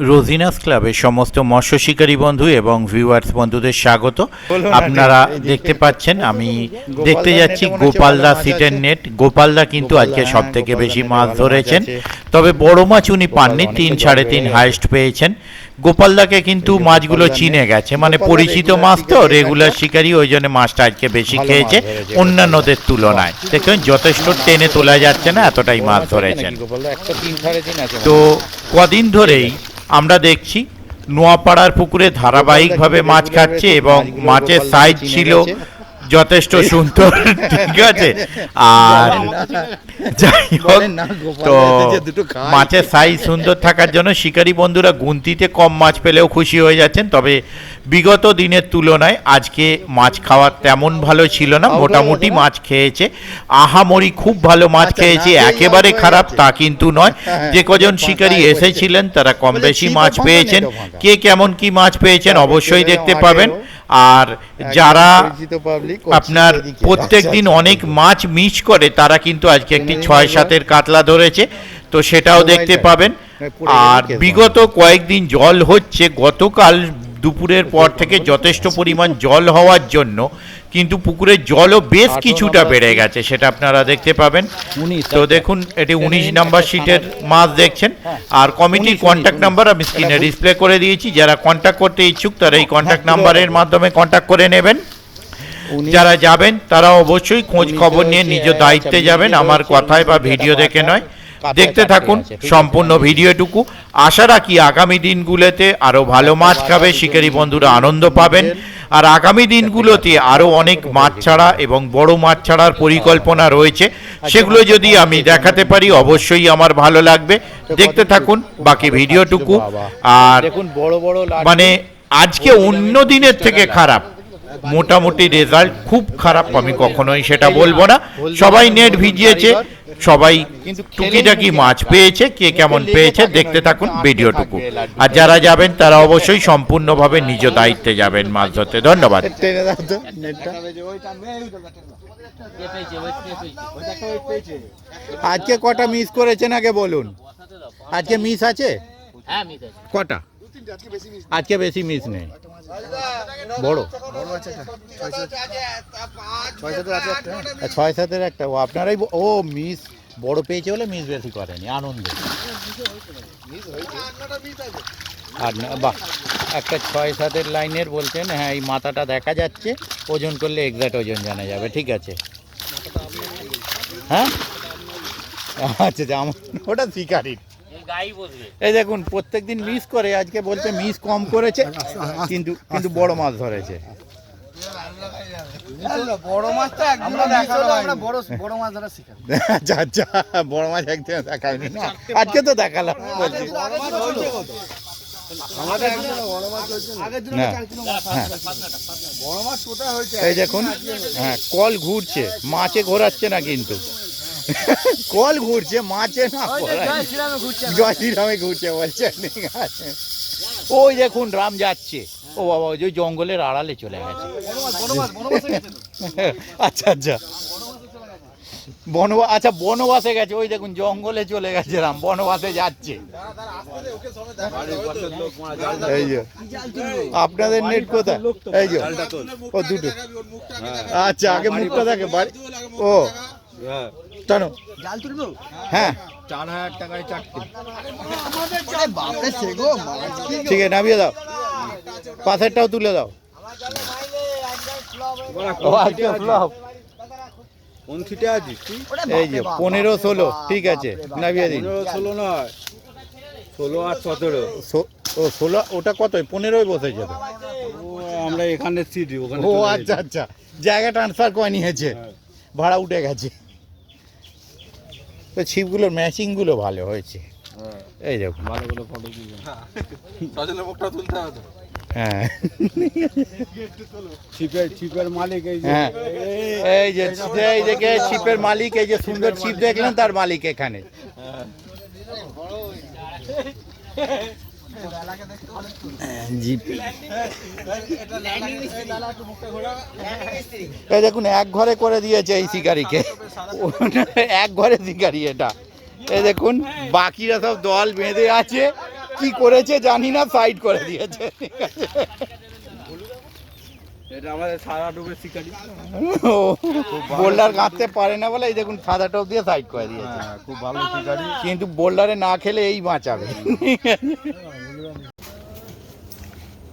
রোজিনাস ক্লাবের সমস্ত মৎস্য শিকারী বন্ধু এবং ভিউয়ার্স বন্ধুদের স্বাগত। আপনারা দেখতে পাচ্ছেন আমি দেখতে যাচ্ছি গোপালদা সিটের নেট। গোপালদা কিন্তু আজকে সব থেকে বেশি মাছ ধরেছেন, তবে বড় মাছ উনি পাননি, 3-3.5 হাইস্ট পেয়েছেন। গোপালদাকে কিন্তু মাছগুলো চিনে গেছে, মানে পরিচিত মাছ তো, রেগুলার শিকারী, ওই জন্য মাছটা আজকে বেশি খেয়েছে অন্যান্যদের তুলনায়। দেখুন যথেষ্ট টেনে তোলা যাচ্ছে না, এতটাই মাছ ধরেছেন। তো কদিন ধরেই আমরা দেখছি নোয়াপাড়ার পুকুরে ধারাবাহিকভাবে মাছ খাচ্ছে এবং মাছের সাইজ ছিল যথেষ্ট সুন্দর, ঠিক আছে। আর যাই হোক, তো মাছের সাইজ সুন্দর থাকার জন্য শিকারী বন্ধুরা গুনতিতে কম মাছ পেলেও খুশি হয়ে যাচ্ছেন। তবে বিগত দিনের তুলনায় আজকে মাছ খাওয়া তেমন ভালো ছিল না, মোটামুটি মাছ খেয়েছে। আহামরি খুব ভালো মাছ খেয়েছে, একেবারে খারাপ তা কিন্তু নয়। যে কজন শিকারী এসেছিলেন তারা কম বেশি মাছ পেয়েছেন। কে কেমন কি মাছ পেয়েছেন অবশ্যই দেখতে পাবেন। আর যারা আপনার প্রত্যেক দিন অনেক মাছ মিস করে তারা কিন্তু আজকে একটি 6-7-এর কাতলা ধরেছে, তো সেটাও দেখতে পাবেন। আর বিগত কয়েকদিন জল হচ্ছে, গতকাল দুপুরের পর থেকে যথেষ্ট পরিমাণ জল হওয়ার জন্য কিন্তু পুকুরের জলও বেশ কিছুটা বেড়ে গেছে, সেটা আপনারা দেখতে পাবেন। তো দেখুন এটি 19 নাম্বার সিটের মাছ দেখছেন। আর কমিটির কন্ট্যাক্ট নাম্বার আমি স্ক্রিনে ডিসপ্লে করে দিয়েছি, যারা কন্ট্যাক্ট করতে ইচ্ছুক তারা এই কন্ট্যাক্ট নাম্বারের মাধ্যমে কন্ট্যাক্ট করে নেবেন। যারা যাবেন তারা অবশ্যই খোঁজ খবর নিয়ে নিজ দায়িত্বে যাবেন, আমার কথায় বা ভিডিও দেখে নয়। দেখতে থাকুন সম্পূর্ণ ভিডিওটুকু। আশা রাখি আগামী দিনগুলোতে আরও ভালো মাছ খাবে, শিকারী বন্ধুরা আনন্দ পাবেন। আর আগামী দিনগুলোতে আরও অনেক মাছ ছাড়া এবং বড় মাছ ছাড়ার পরিকল্পনা রয়েছে, সেগুলো যদি আমি দেখাতে পারি অবশ্যই আমার ভালো লাগবে। দেখতে থাকুন বাকি ভিডিওটুকু। আর মানে আজকে অন্য দিনের থেকে খারাপ, মোটামুটি রেজাল্ট খুব খারাপ আমি কখনোই সেটা বলবো না। সবাই নেট ভিজিয়েছে, সবাই টুকিটাকি মাছ পেয়েছে, কে কেমন পেয়েছে দেখতে থাকুন ভিডিওটুকু। আর যারা যাবেন তারা অবশ্যই সম্পূর্ণভাবে নিজ দায়িত্বে যাবেন মাছ ধরতে। ধন্যবাদ। আজকে কটা মিস করেছেন আগে বলুন? আজকে মিস আছে কটা? আজকে বেশি মিস নেই। বড় 6-7-এর একটা, ও আপনারাই ও মিস বড় পেয়েছে বলে মিস বেশি করেনি, আনন্দে। আর না বাহ, একটা 6-7-এর লাইনের বলছেন, হ্যাঁ এই মাথাটা দেখা যাচ্ছে, ওজন করলে এক্সাক্ট ওজন জানা যাবে, ঠিক আছে। হ্যাঁ আচ্ছা, আমার ওটা শিকারির। এই দেখুন প্রত্যেকদিন মিস করে, আজকে বলতে মিস কম করেছে, কিন্তু কিন্তু বড় মাছ ধরেছে। আচ্ছা আচ্ছা, বড় মাছ একদিন দেখায়নি না, আজকে তো দেখালাম। এই দেখুন, হ্যাঁ কল ঘুরছে, মাছে ঘোরাচ্ছে না কিন্তু, কল ঘুরছে মাছে না, জয় শ্রীরামে ঘুরছে বলছে। ঠিক আছে, ওই দেখুন রাম যাচ্ছে, ও বাবা ওই জঙ্গলের আড়ালে চলে গেছে। আচ্ছা আচ্ছা, আচ্ছা বনবাসে গেছে, ওই দেখুন জঙ্গলে চলে গেছে রাম, বনবাসে যাচ্ছে। এই যে আপনাদের নেট কোথায়? এই যে ও দুটো, আচ্ছা আগে মুখটা দেখে বাড়ি। ও জানো হ্যাঁ 4000 টাকায় 4টে। ঠিক আছে, নামিয়ে দাও, পাশেরটাও তুলে দাও। কোন সিটে আছিস? এই যে 15-16, ঠিক আছে নামিয়ে দিন। 15-16 নয়, 16 আর 17। ও 16, ওটা কত? 15-ই বসেছে তো। আমরা এখানে সিট, ওখানে। ও আচ্ছা আচ্ছা, জায়গা ট্রান্সফার করে নিয়েছে, ভাড়া উঠে গেছে। তো ছিপগুলোর ম্যাচিংগুলো ভালো হয়েছে, এই দেখুন ভালোগুলো ফটো তুলবেন, সজলের মুখটা তুলতে হবে। হ্যাঁ ছিপের মালিক এই যে, হ্যাঁ এই যে এই দেখে ছিপের মালিক, এই যে সুন্দর ছিপ দেখলেন তার মালিক এখানে। এই দেখুন এক ঘরে করে দিয়েছে এই শিকারিকে, এক ঘরে শিকারি এটা। এই দেখুন বাকিরা সব দল বেঁধে আছে, কি করেছে জানি না, সাইড করে দিয়েছে। এটা আমাদের সারা ডুবে শিকারি। বোল্ডার গাঁথতে পারে না বলে এই দেখুন সাদা টপ দিয়ে সাইড করে দিয়েছে। হ্যাঁ, খুব ভালো শিকারি। কিন্তু বোল্ডারে না খেলে এই বাঁচাবে।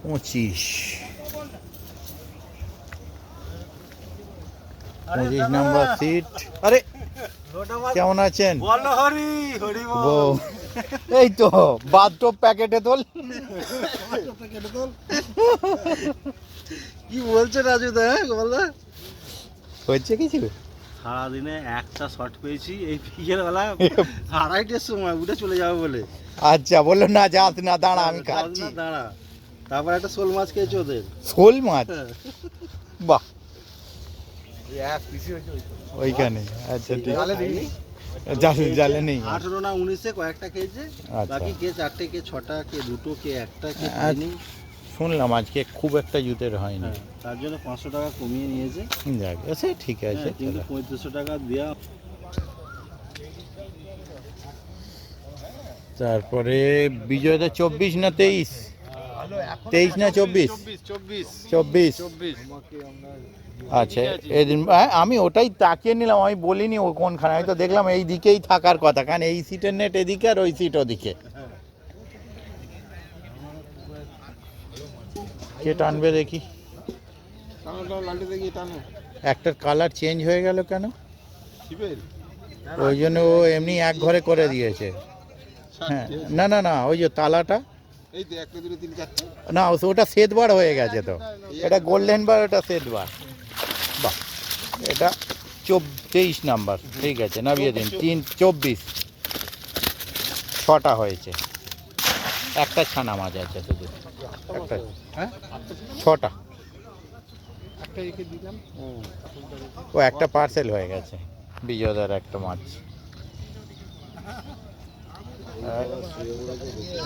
25 নম্বর সিট। আরে কেমন আছেন? বলো হরি হরি বউ, এই তো বাথটব প্যাকেটে তোল। কি বলছে রাজু দা? বললা হচ্ছে কিছু? সারাদিনে একটা শট পেয়েছি এই বিকেল বেলা 2:30টার সময় উঠে চলে যাবো বলে। আচ্ছা, বললো না যাস না, দাঁড়া আমি খাচ্ছি। দাঁড়া, তারপর একটা শোল মাছ খেয়েছি ওদের। শোল মাছ? বাহ, ওইখানে। আচ্ছা ঠিক আছে, জালে নেই। 18 না 19-এ কয়েকটা খেয়েছে, আচ্ছা। বাকি কে 4টে, কে 6টা, কে 2টো, কে 1টা, কে আচ্ছা। খায়নি। শুনলাম আজকে খুব একটা জুতের হয়নি। হ্যাঁ, তার জন্য 500 টাকা কমিয়ে নিয়েছে। যাক, সে ঠিক আছে। হ্যাঁ, কিন্তু 3500 টাকা দেওয়া। তারপরে বিজয়দা 24 না 23? 23 না 24? 24। আচ্ছা, এদিন আমি ওটাই তাকিয়ে নিলাম, আমি বলিনি ও কোনখানে, আমি তো দেখলাম এই দিকেই থাকার কথা, কারণ এই সিটের নেট এদিকে আর ওই সিট ওদিকে। কে টানবে দেখি? একটার কালার চেঞ্জ হয়ে গেল কেন? ওই জন্য ও এমনি এক ঘরে করে দিয়েছে। হ্যাঁ, না না না, ওই যে তালাটা, না ওটা সেতবার হয়ে গেছে তো, এটা গোল্ডেন বার, ওটা সেতবার। বাহ, এটা 23 নাম্বার, ঠিক আছে, নামিয়ে দিন। 24, 6টা হয়েছে, একটা ছানা মাছ আছে শুধু, একটা, 6টা। ও একটা পার্সেল হয়ে গেছে, বিজয়দার একটা মাছ।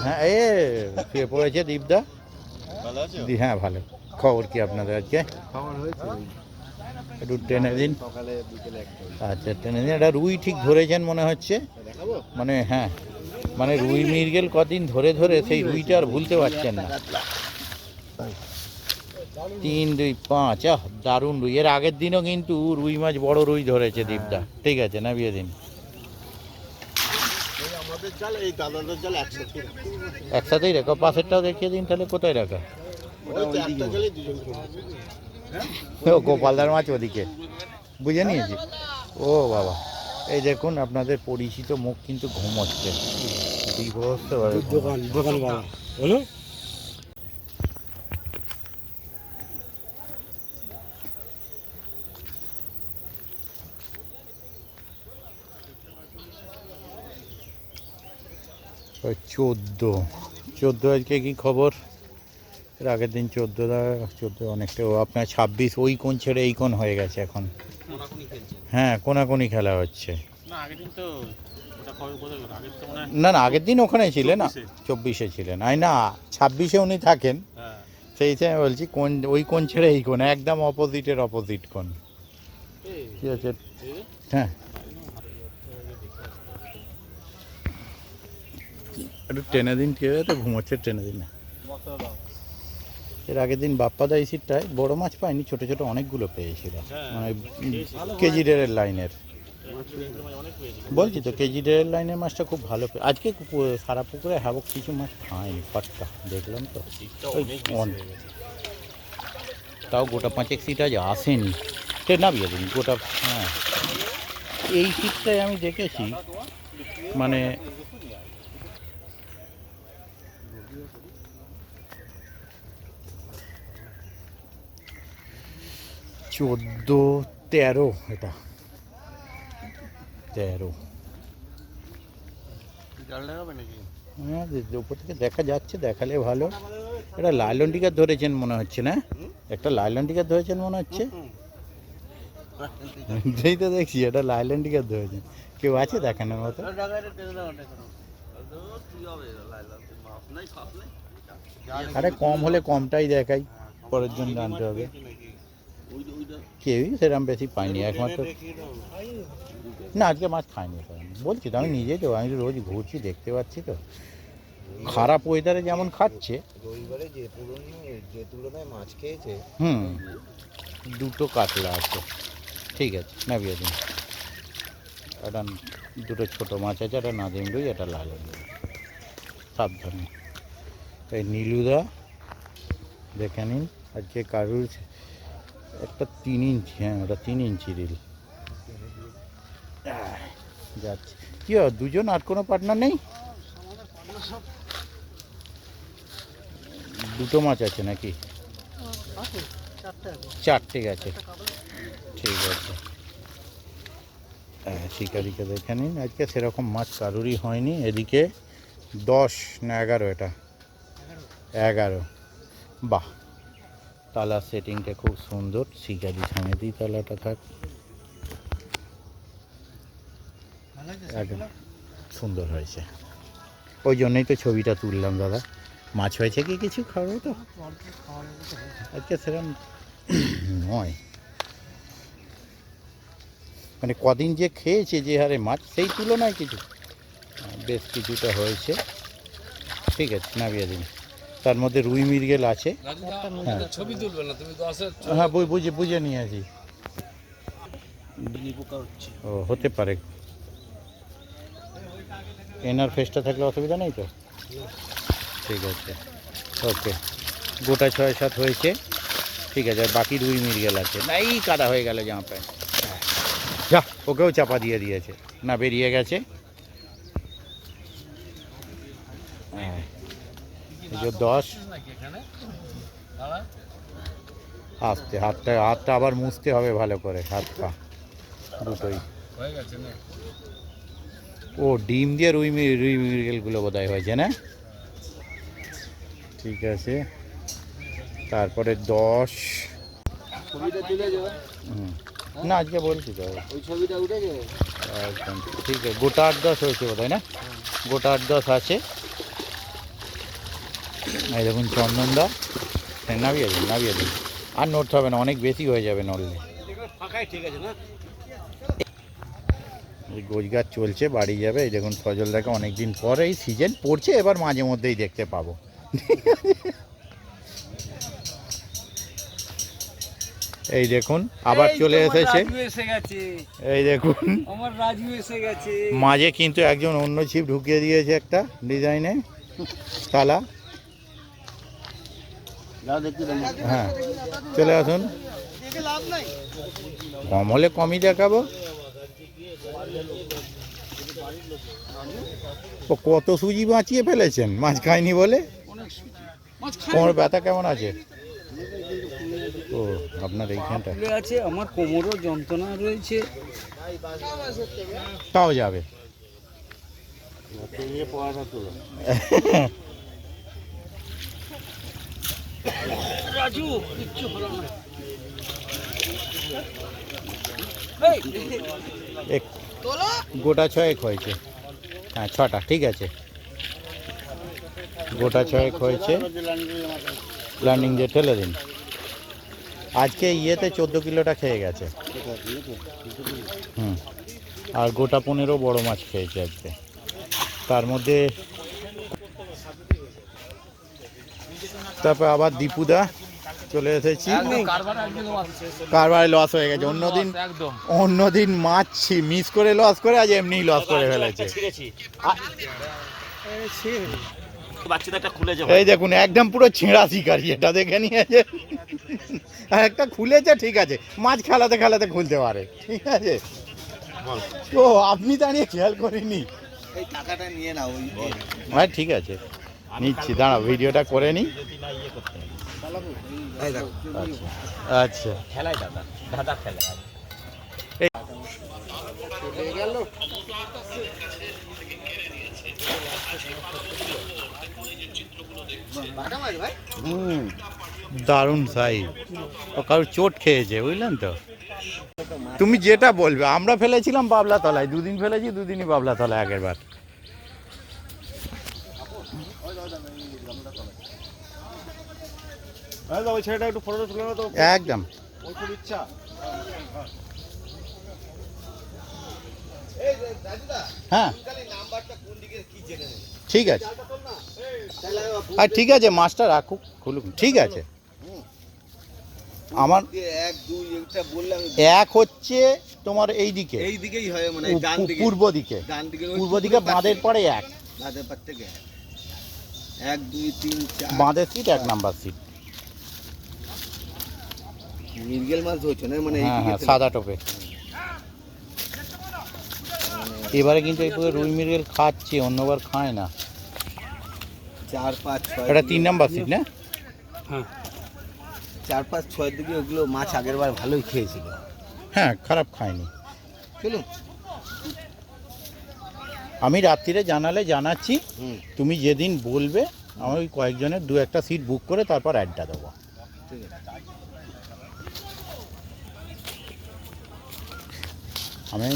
হ্যাঁ, এ শুয়ে পড়েছে দীপদা। হ্যাঁ ভালো। খবর কি আপনাদের আজকে? একটু টেনে দিন। আচ্ছা, টেনে দিন। এটা রুই ঠিক ধরেছেন মনে হচ্ছে, মানে হ্যাঁ, মানে রুই মৃগেল কদিন ধরে ধরে সেই রুইটা আর ভুলতে পারছেন না। 3, 2, 5, দারুণ রুই। এর আগের দিনও কিন্তু রুই মাছ, বড় রুই ধরেছে দীপদা। ঠিক আছে, নামিয়ে দিন। একসাথেই রাখো, পাশেরটাও দেখিয়ে দিন তাহলে। কোথায় রাখা? ও গোপালদার মাছ ওদিকে, বুঝে নিয়েছি। ও বাবা, এই দেখুন আপনাদের পরিচিত মুখ কিন্তু ঘুমোচ্ছে। দোকান বলো। 14 আজকে কি খবর? এর আগের দিন 14 অনেকটা, আপনার 26 ওই কোণ ছেড়ে এই কোণ হয়ে গেছে এখন। হ্যাঁ, কোনাকুনি খেলা হচ্ছে। না না, আগের দিন ওখানে ছিলেন না, 24-এ ছিলেন। আই না, 26-এ উনি থাকেন, সেই হিসাবে বলছি। কোন ওই কোণ ছেড়ে এই কোণ, একদম অপোজিটের অপোজিট কোণ। ঠিক আছে, হ্যাঁ। একটু টেনে দিন, ঠিক আছে, তো ঘুমোচ্ছে, টেনে দিন না। এর আগের দিন বাপ্পাদা এই সিটটায় বড় মাছ পায়নি, ছোট ছোট অনেকগুলো পেয়েছিল, মানে কেজি ডেড়ের লাইনের। বলছি তো, কেজি ডেড়ের লাইনের মাছটা খুব ভালো। আজকে সারা পুকুরে হ্যাবক কিছু মাছ খায়নি, ফাটকা দেখলাম তো। তাও গোটা 5 সিট আজ আসেনি। সে নামিয়ে দিন গোটা। হ্যাঁ, এই সিটটায় আমি দেখেছি, মানে 14, 13, এটা 13। হ্যাঁ, উপর থেকে দেখা যাচ্ছে, দেখালে ভালো। এটা লাইলন টিকার ধরেছেন মনে হচ্ছে, না? একটা লাইলন টিকার ধরেছেন মনে হচ্ছে। যেই তো দেখছি এটা লাইলন টিকার ধরেছেন। কেউ আছে দেখানোর মতো? আরে কম হলে কমটাই দেখাই, পরের জন্য জানতে হবে। কেউই সেরকম বেশি পাইনি, একমাত্র। না, আজকে মাছ খাইনি, বলছি তো, আমি নিজেই তো, আমি তো রোজ ঘুরছি, দেখতে পাচ্ছি তো। খারাপ ওয়েদারে যেমন খাচ্ছে, রবিবারে যে তুলনায় মাছ খেয়েছে, দুটো কাতলা আছে, ঠিক আছে নামিয়ে দিন। একটা দুটো ছোটো মাছ আছে, একটা নাদিম রুই, একটা লাল রুই, সাবধানে। এই নীলুদা দেখে নিন আজকে কারুর একটা 3 ইঞ্চি, হ্যাঁ ওটা 3 ইঞ্চি রিল যাচ্ছে। কি দুজন, আর কোনো পার্টনার নেই? দুটো মাছ আছে নাকি? 4টে গেছে, ঠিক আছে। হ্যাঁ শিকারিকে দেখে নিন, আজকে সেরকম মাছ কারুরই হয়নি। এদিকে 10 না 11, এটা 11। বাহ, তালার সেটিংটা খুব সুন্দর, শিকারি সমেতই তালাটা থাক, একদম সুন্দর হয়েছে। ওই জন্যই তো ছবিটা তুললাম দাদা। মাছ হয়েছে কি কিছু খাবো তো আজকে সেরকম নয়, মানে কদিন যে খেয়েছে যে হারে মাছ, সেই তুলনায় কিছু বেশ কিছুটা হয়েছে, ঠিক আছে নামিয়ে দিন। তার মধ্যে রুই মৃগেল আছে, হ্যাঁ ছবি তুলবে না তুমি, হ্যাঁ বুঝে নিয়েছি। ও হতে পারে, এনার ফেসটা থাকলে অসুবিধা নেই তো, ঠিক আছে ওকে। গোটা 6-7 হয়েছে, ঠিক আছে। আর বাকি রুই মৃগেল আছে, না এই কাদা হয়ে গেল জামা প্যান্ট, যা ওকেও চাপা দিয়েছে, না বেরিয়ে গেছে। হ্যাঁ এই যে 10, আস্তে হাতটা আবার মুছতে হবে ভালো করে, হাত পা দুটোই। ও ডিম দিয়ে রুই মৃগেলগুলো বোধহয় হয়েছে না, ঠিক আছে। তারপরে 10, না আজকে বলছি তো ওই ছবিটা উঠেছে। একদম ঠিক আছে। গোটা 8-10 হয়েছে বোধহয় না, গোটা 8-10 আছে। এই দেখুন চন্দনদা, নামিয়ে দিন, আর নড়তে হবে না, অনেক বেশি হয়ে যাবে নড়লে। এই গোছ গাছ চলছে, বাড়ি যাবে। এই দেখুন সজলদাকে অনেকদিন পরে এই সিজন পড়ছে, এবার মাঝে মধ্যেই দেখতে পাবো। এই দেখুন আবার চলে এসেছে, এই দেখুন আমার রাজু এসে গেছে। মাঝে কিন্তু একজন অন্য ছিপ ঢুকিয়ে দিয়েছে একটা ডিজাইনে তালা। হ্যাঁ চলে আসুন, কম হলে কমই দেখাবো। ও কত সুজি বাঁচিয়ে ফেলেছেন মাছ খায়নি বলে। কোমর ব্যথা কেমন আছে? ও আপনার এইখানটা আছে, আমার কোমরও যন্ত্রণা রয়েছে। তাও যাবে, রাজু কিচ্ছু হলো না। গোটা 6 হয়েছে, হ্যাঁ 6টা, ঠিক আছে। গোটা 6 হয়েছে, ল্যান্ডিং দিয়ে ঠেলে দিন। আজকে ইয়েতে 14 কিলোটা খেয়ে গেছে, আর গোটা 15 বড় মাছ খেয়েছে আজকে। তার মধ্যে তারপর আবার দীপুদা চলে এসেছি, কারবারে লস হয়ে গেছে। অন্যদিন মাছ মিস করে লস করে, আজ এমনি লস করে ফেলেছে। এই দেখুন একদম পুরো ছেঁড়া শিকারি, এটা দেখে নিয়েছে। একটা খুলেছে, ঠিক আছে, মাছ খেলাতে খুলতে পারে, ঠিক আছে। ও আপনি দাঁড়িয়ে খেয়াল করিনি, হ্যাঁ ঠিক আছে নিচ্ছি, দাঁড়াও ভিডিওটা করে নিই। আচ্ছা খেলায় দাদা খেলায় দারুণ সাইজ, ও কারোর চোট খেয়েছে বুঝলেন তো। তুমি যেটা বলবে, আমরা ফেলেছিলাম বাবলা তলায়, 2 দিন ফেলেছি, 2 দিনই বাবলা তলায় আগের বার। ওই ছেলেটা একটু ফটো তুলে তো একদম ইচ্ছা। হ্যাঁ ঠিক আছে, আর ঠিক আছে মাছটা রাখুক, খুলুক, ঠিক আছে। আমার এক দুই এটা বললাম এক হচ্ছে তোমার এই দিকে, এই দিকেই হয় মানে ডান দিকে, পূর্ব দিকে, ডান দিকে পূর্ব দিকে বাঁধের পরে এক, বাঁধের পার থেকে এক দুই তিন চার। বাঁধের সিট 1 নাম্বার সিট। মিরগেল মাছ ধরছো না মানে এই হ্যাঁ দিকে হ্যাঁ, থেকে? সাদা টোপে। এবারে কিন্তু এই পুরো রুই মৃগেল খাচ্ছে, অন্যবার খায় না। 4 5 6 এটা 3 নাম্বার সিট না? 4 5 6 দিকে ওগুলো মাছ আগের বার ভালোই খেয়েছিল। হ্যাঁ, খারাপ খায়নি। চলুন। আমি রাত্রিরে জানালে জানাচ্ছি, হুম, তুমি যেদিন বলবে আমি ওই কয়েকজনের 2-1টা সিট বুক করে তারপর অ্যাডটা দেবো। ঠিক আছে। আমি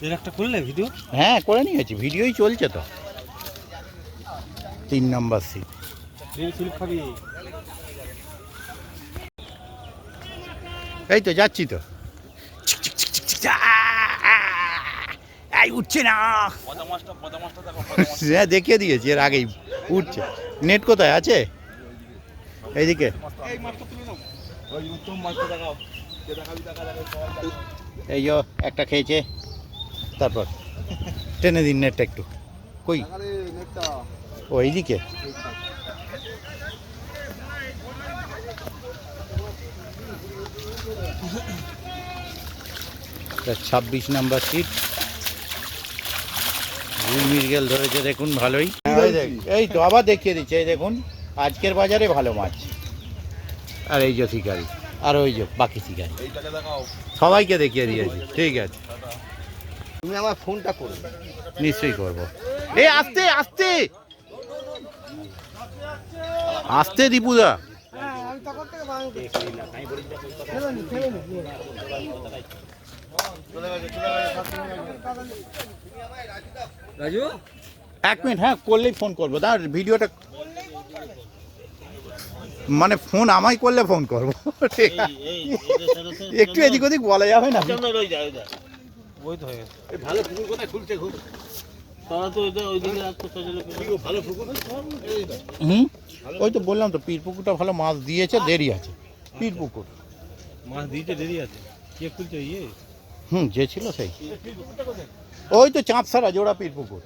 এর একটা করলে ভিডিও হ্যাঁ করে নিয়েছি, ভিডিওই চলছে তো। 3 নাম্বার সিট। ফিল্প খাবি এই তো যাচ্ছি তো। এই উঠছে না, হ্যাঁ দেখিয়ে দিয়েছি এর আগেই, উঠছে। নেট কোথায় আছে? এইদিকে। এই যে একটা খেয়েছে, তারপর টেনে দিন নেটটা একটু। কই? ও এইদিকে। 26 নাম্বার সিট। রুই মৃগেল ধরেছে দেখুন, ভালোই। এই তো আবার দেখিয়ে দিচ্ছে, এই দেখুন আজকের বাজারে ভালো মাছ। আর এই যে শিকারি, আর ওই যে বাকি শিকারি, সবাইকে দেখিয়ে দিয়েছি। ঠিক আছে, তুমি আমার ফোনটা করো। নিশ্চয়ই করবো। এই আস্তে আস্তে আস্তে দীপুদা। রাজু 1 মিনিট, হ্যাঁ করলেই ফোন করবো। দাঁড় ভিডিওটা, মানে ফোন আমায় করলে ফোন করবো। ঠিক আছে? একটু এদিক ওদিক বলা যাবে না? ওই তো হয়ে গেছে। ভালো পুকুর কোথায় খুলছে খুব তারা তো ওই দিকে রাখতো ভালো পুকুর। হুম, ওই তো বললাম তো পীর পুকুরটা ভালো মাছ দিয়েছে, দেরি আছে। পীর পুকুর মাছ দিতে দেরি আছে। কে খুলছে ইয়ে হুম, যে ছিল সেই, ওই তো চাঁদসারা জোড়া পীর পুকুর।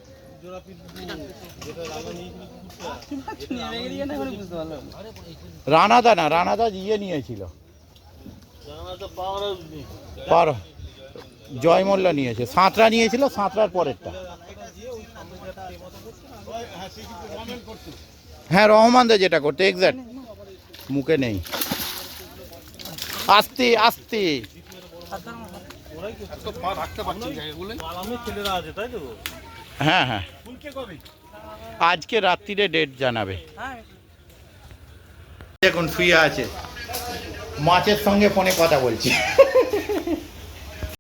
রানাদা না, রানাদা ইয়ে নিয়েছিল, পার জয় মোল্লা নিয়েছে, সাঁতরা নিয়েছিল, সাঁতরার পরেরটা। হ্যাঁ রহমানদা যেটা করতে, এক্স্যাক্ট মুখে নেই। আস্তে আস্তে। ছেলেরা আছে তাই তো। হ্যাঁ হ্যাঁ, আজকে রাত্রিরে ডেট জানাবে। এখন শুয়ে আছে, মাছের সঙ্গে ফোনে কথা বলছি।